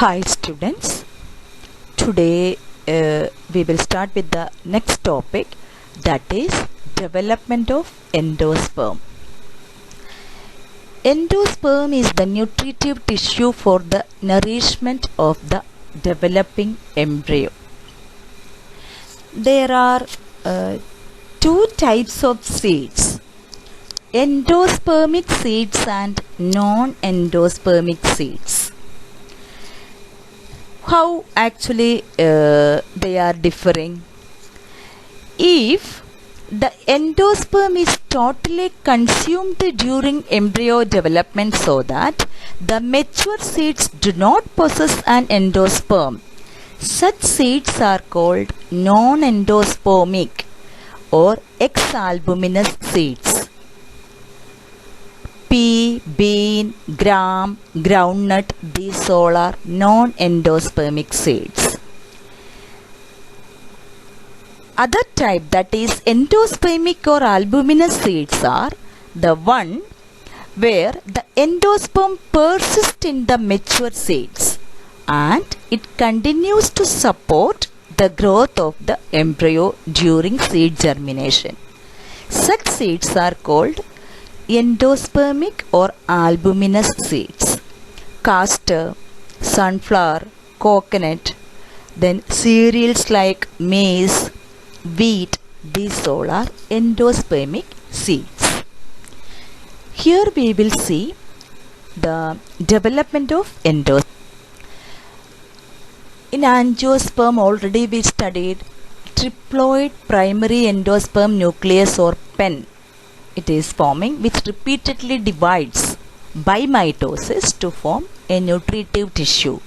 Hi students, today we will start with the next topic, that is development of endosperm. Endosperm is the nutritive tissue for the nourishment of the developing embryo. There are two types of seeds, endospermic seeds and non-endospermic seeds. How actually they are differing? If the endosperm is totally consumed during embryo development so that the mature seeds do not possess an endosperm, such seeds are called non-endospermic or ex-albuminous seeds. Pea, bean, gram, groundnut, these all are non-endospermic seeds. Other type, that is endospermic or albuminous seeds, are the one where the endosperm persists in the mature seeds and it continues to support the growth of the embryo during seed germination. Such seeds are called endospermic or albuminous seeds. Castor, sunflower, coconut, then cereals like maize, wheat, these all are endospermic seeds. Here we will see the development of endosperm. In angiosperm already we studied triploid primary endosperm nucleus or PEN. It is forming, which repeatedly divides by mitosis to form a nutritive tissue.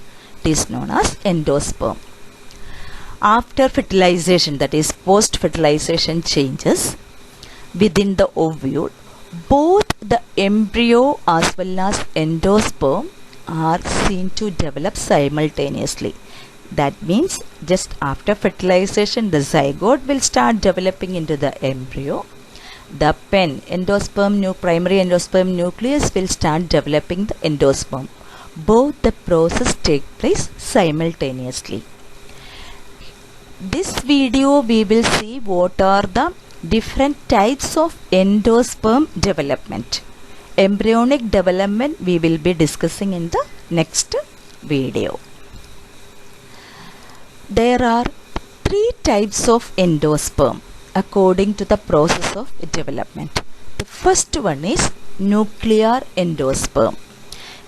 It is known as endosperm. After fertilization, that is post-fertilization changes within the ovule, both the embryo as well as endosperm are seen to develop simultaneously. That means just after fertilization, the zygote will start developing into the embryo. The PEN, primary endosperm nucleus, will start developing the endosperm. Both the process take place simultaneously. This video we will see what are the different types of endosperm development. Embryonic development we will be discussing in the next video. There are three types of endosperm according to the process of development. The first one is nuclear endosperm.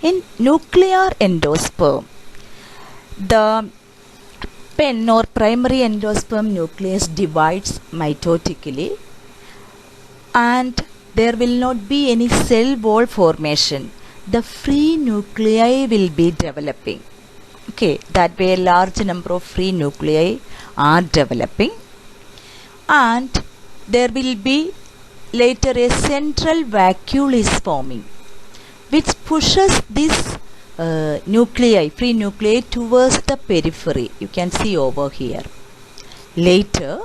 In nuclear endosperm, the PEN or primary endosperm nucleus divides mitotically and there will not be any cell wall formation. The free nuclei will be developing. Okay, that way a large number of free nuclei are developing, and there will be later a central vacuole is forming which pushes this free nuclei towards the periphery. You can see over here. Later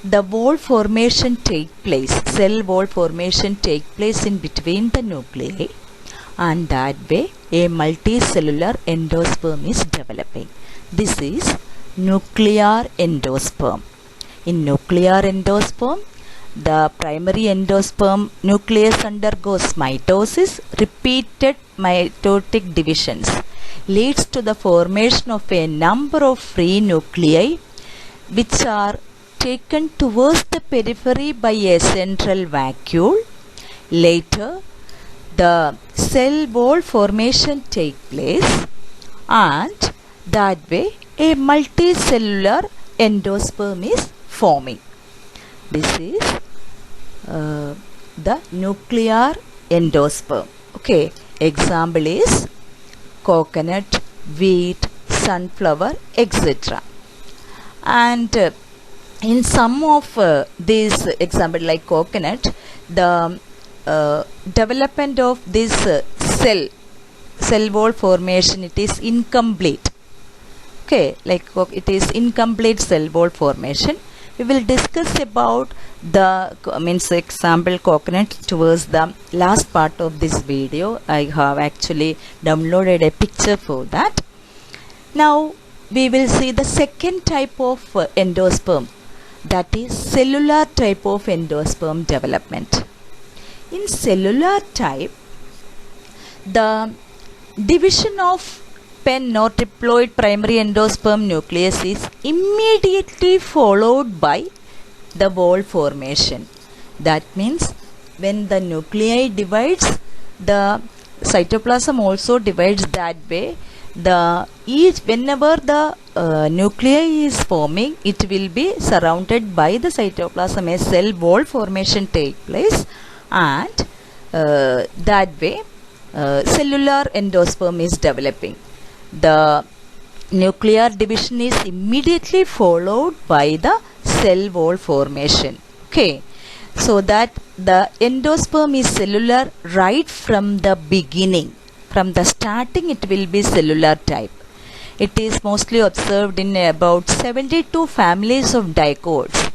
the wall formation cell wall formation take place in between the nuclei, and that way a multicellular endosperm is developing. This is nuclear endosperm. In nuclear endosperm, the primary endosperm nucleus undergoes mitosis. Repeated mitotic divisions leads to the formation of a number of free nuclei which are taken towards the periphery by a central vacuole. Later, the cell wall formation take place, and that way a multicellular endosperm is forming. This is the nuclear endosperm. Okay, example is coconut, wheat, sunflower, etc. And in some of these example like coconut, the development of this cell wall formation, it is incomplete. Okay, like it is incomplete cell wall formation. We will discuss about the example coconut towards the last part of this video. I have actually downloaded a picture for that. Now we will see the second type of endosperm, that is cellular type of endosperm development. In cellular type, the division of pen or triploid primary endosperm nucleus is immediately followed by the wall formation. That means when the nuclei divides, the cytoplasm also divides that way. Whenever the nuclei is forming, it will be surrounded by the cytoplasm. A cell wall formation take place, and that way cellular endosperm is developing. The nuclear division is immediately followed by the cell wall formation. Okay, so that the endosperm is cellular right from the beginning. From the starting, it will be cellular type. It is mostly observed in about 72 families of dicots,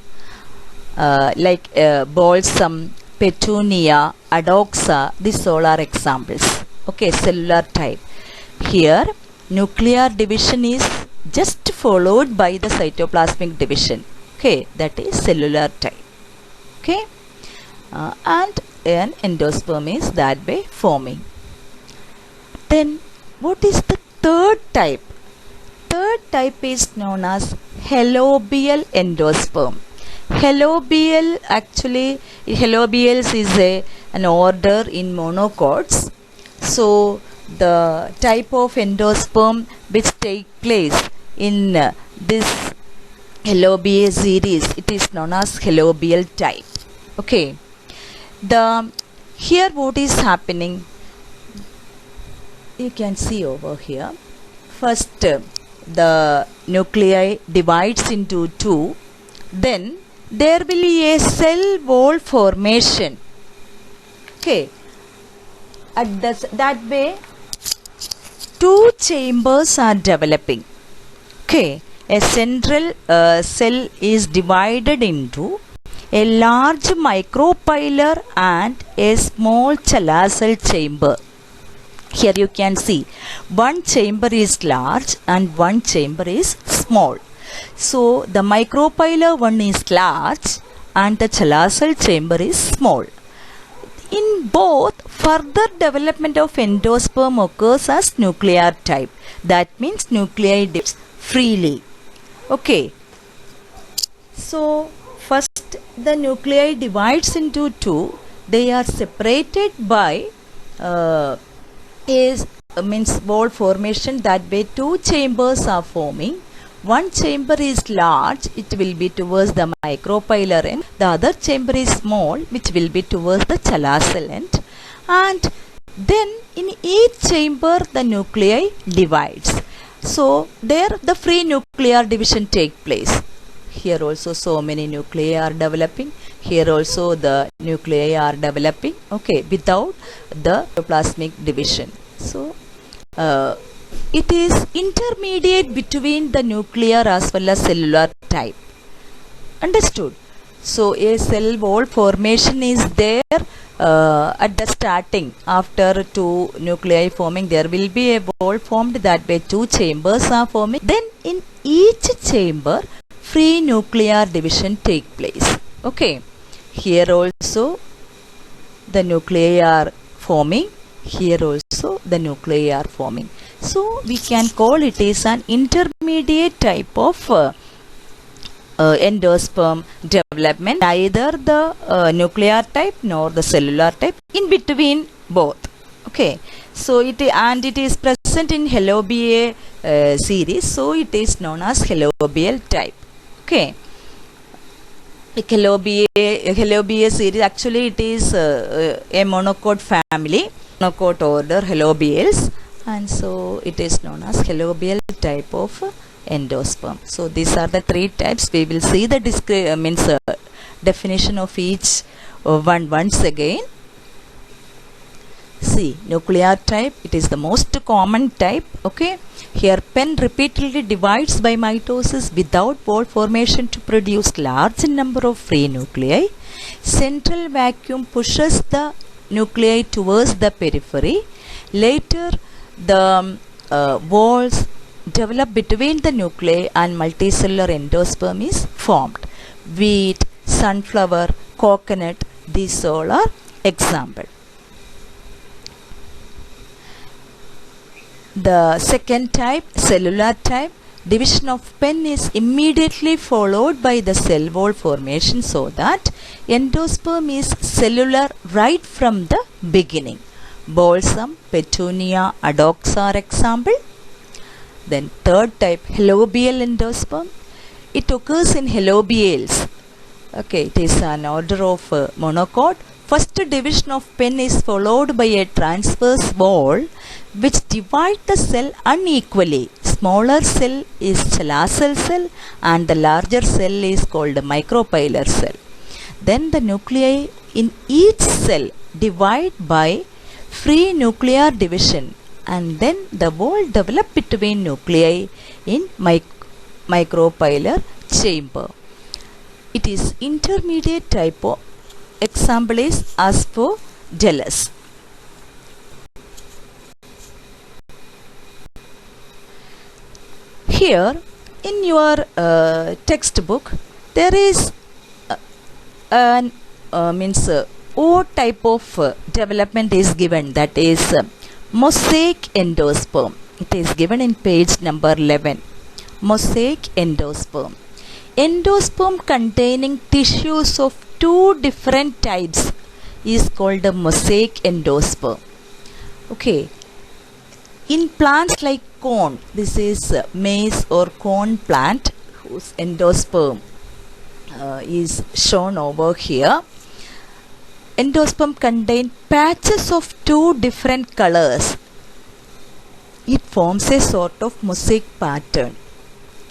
like balsam, petunia, adoxa. These all are examples. Okay, cellular type. Here, nuclear division is just followed by the cytoplasmic division. Okay, that is cellular type. Okay, and an endosperm is that way forming. Then what is the third type? Third type is known as halobial endosperm. Halobials is an order in monocots. So the type of endosperm which take place in this halobial series, it is known as halobial type. Okay, here what is happening, you can see over here. First, the nuclei divides into two, then there will be a cell wall formation. Okay, that way two chambers are developing. Okay, a central cell is divided into a large micropilar and a small chalazal chamber. Here you can see one chamber is large and one chamber is small. So the micropilar one is large and the chalazal chamber is small. In both, further development of endosperm occurs as nuclear type. That means nuclei divides freely. Okay, so first the nuclei divides into two. They are separated by means wall formation. That way two chambers are forming. One chamber is large, it will be towards the micropilar end. The other chamber is small, which will be towards the chalazal end. And then in each chamber the nuclei divides. So there the free nuclear division take place. Here also so many nuclei are developing. Here also the nuclei are developing. Okay, without the plasmic division. So it is intermediate between the nuclear as well as cellular type. Understood? So a cell wall formation is there at the starting. After two nuclei forming, there will be a wall formed. That way two chambers are forming. Then in each chamber, free nuclear division take place. Okay, here also the nuclei are forming. Here also the nuclei are forming. So we can call it as an intermediate type of endosperm development. Neither the nuclear type nor the cellular type, in between both. Okay, so it is present in Halobiae series, so it is known as Halobial type. Okay, Halobiae series, actually it is a monocot family, monocot order Halobiales, and so it is known as Halobial type of endosperm. So these are the three types. We will see the definition of each one once again. See, nuclear type, it is the most common type. Okay, here pen repeatedly divides by mitosis without wall formation to produce large number of free nuclei. Central vacuum pushes the nuclei towards the periphery. Later the walls developed between the nuclei and multicellular endosperm is formed. Wheat, sunflower, coconut, these all are example. The second type, cellular type, division of pen is immediately followed by the cell wall formation, so that endosperm is cellular right from the beginning. Balsam, petunia, addox are example. Then third type, halobial endosperm. It occurs in halobiales. Okay, it is an order of monocot. First division of pen is followed by a transverse wall which divide the cell unequally. Smaller cell is chelacal cell and the larger cell is called micropylar cell. Then the nuclei in each cell divide by free nuclear division, and then the wall develop between nuclei in micropylar chamber. It is intermediate type of example is Aspergillus. Here in your textbook there is an O type of development is given, that is mosaic endosperm. It is given in page number 11. Mosaic endosperm. Endosperm containing tissues of two different types is called a mosaic endosperm. Okay. In plants like corn, this is maize or corn plant whose endosperm is shown over here. Endosperm contain patches of two different colors. It forms a sort of mosaic pattern.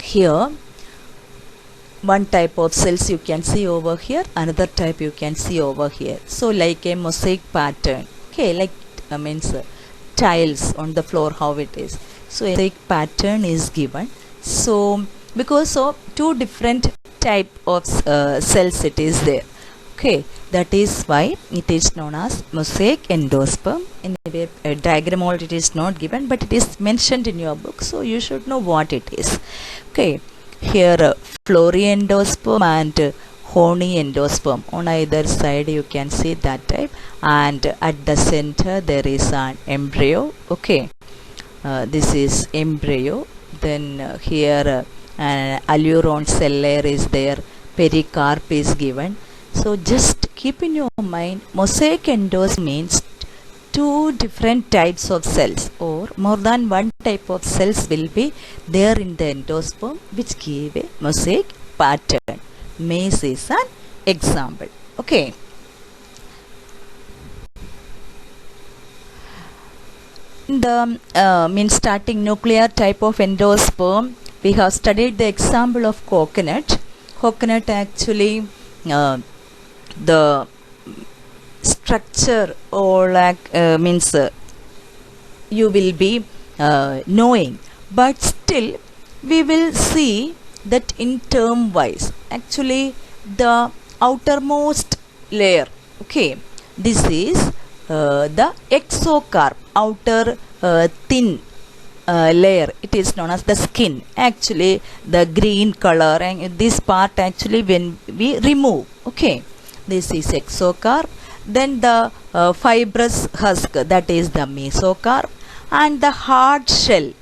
Here, one type of cells you can see over here, another type you can see over here. So like a mosaic pattern. Okay, like tiles on the floor, how it is. So a mosaic pattern is given. So because of two different type of cells it is there. Okay, that is why it is known as mosaic endosperm. In a diagram all it is not given, but it is mentioned in your book, so you should know what it is. Okay, here flory endosperm and horny endosperm. On either side you can see that type, and at the center there is an embryo. Okay, this is embryo. Then here an alluron cell layer is there, pericarp is given. So just keep in your mind, mosaic endosperm means two different types of cells or more than one type of cells will be there in the endosperm which give a mosaic pattern. Maize is an example. Okay. The starting nuclear type of endosperm, we have studied the example of coconut. Coconut actually the structure or you will be knowing, but still we will see that in term wise actually the outermost layer. Okay, this is the exocarp, outer thin layer. It is known as the skin. Actually the green color, and this part actually when we remove. Okay, this is exocarp. Then the fibrous husk, that is the mesocarp, and the hard shell.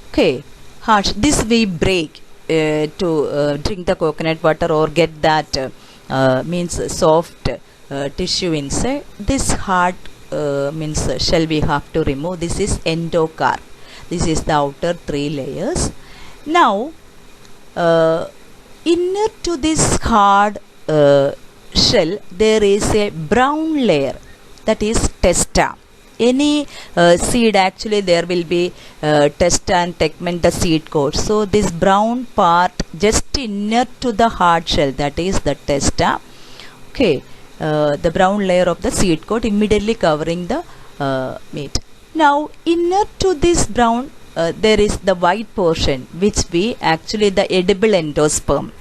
Okay, hard. This we break to drink the coconut water or get that soft tissue inside. This hard shell we have to remove. This is endocarp. This is the outer three layers. Now inner to this hard shell there is a brown layer, that is testa. Any seed actually there will be testa and tegment, the seed coat. So this brown part just inner to the hard shell, that is the testa. Okay, the brown layer of the seed coat immediately covering the meat. Now inner to this brown there is the white portion which we actually the edible endosperm.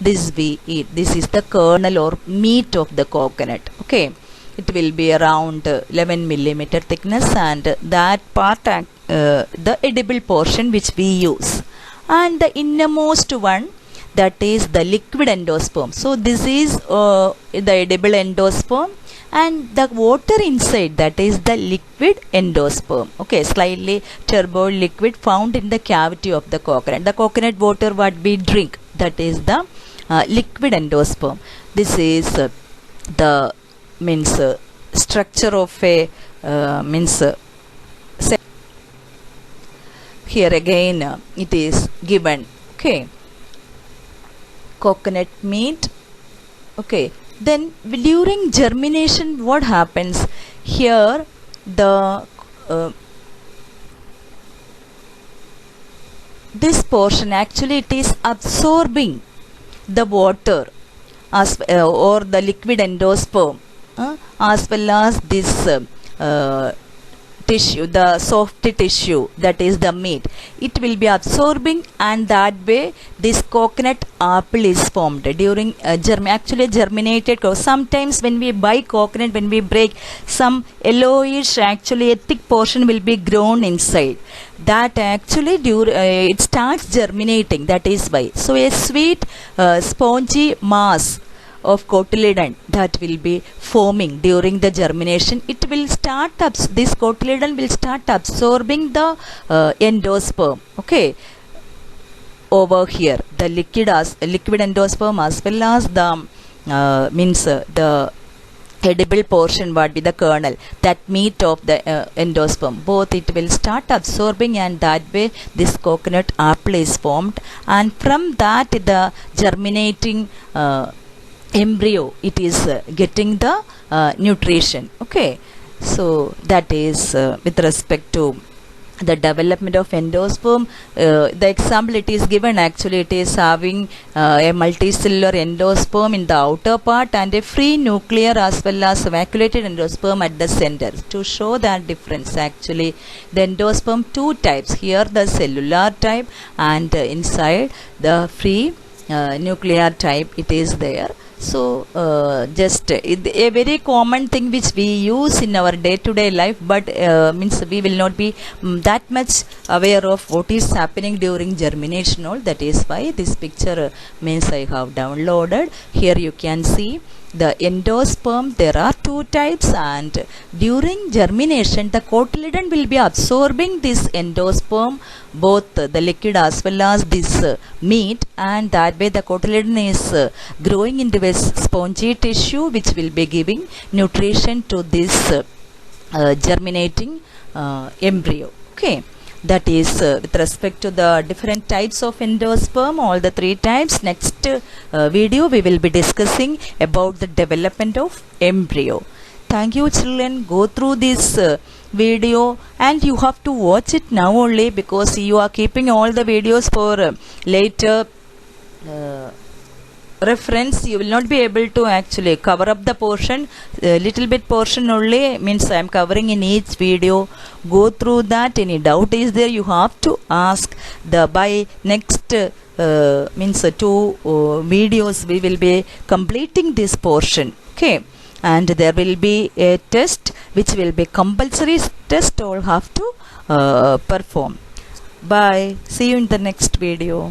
This we eat. This is the kernel or meat of the coconut. Okay, it will be around 11 millimeter thickness, and that part the edible portion which we use, and the innermost one, that is the liquid endosperm. So this is the edible endosperm, and the water inside, that is the liquid endosperm. Okay, slightly turbid liquid found in the cavity of the coconut. The coconut water what we drink, that is the liquid endosperm. This is the means structure of a means here again it is given. Okay, coconut meat. Okay, then during germination what happens here, the this portion actually it is absorbing the water as or the liquid endosperm, as well as this tissue, the soft tissue, that is the meat. It will be absorbing, and that way this coconut apple is formed during actually germinated. Sometimes when we buy coconut, when we break, some yellowish actually a thick portion will be grown inside. That actually it starts germinating. That is why. So a sweet spongy mass of cotyledon that will be forming during the germination. It will start up, this cotyledon will start absorbing the endosperm. Okay, over here the liquid endosperm as well as the the edible portion, what be the kernel, that meat of the endosperm, both it will start absorbing, and that way this coconut apple is formed, and from that the germinating embryo, it is getting the nutrition. Okay, so that is with respect to the development of endosperm. The example it is given, actually it is having a multicellular endosperm in the outer part and a free nuclear as well as vacuolated endosperm at the center. To show that difference, actually the endosperm two types, here the cellular type, and inside the free nuclear type it is there. So just a very common thing which we use in our day-to-day life, but means we will not be that much aware of what is happening during germination. All that is why this picture means I have downloaded. Here you can see the endosperm. There are two types, and during germination the cotyledon will be absorbing this endosperm, both the liquid as well as this meat, and that way the cotyledon is growing into a spongy tissue which will be giving nutrition to this germinating embryo. Okay, that is with respect to the different types of endosperm, all the three types. Next video we will be discussing about the development of embryo. Thank you children, go through this video, and you have to watch it now only, because you are keeping all the videos for later reference. You will not be able to actually cover up the portion, little bit portion only, means I am covering in each video. Go through that. Any doubt is there, you have to ask. The by next two videos we will be completing this portion. Okay, and there will be a test which will be compulsory test, all have to perform. Bye, see you in the next video.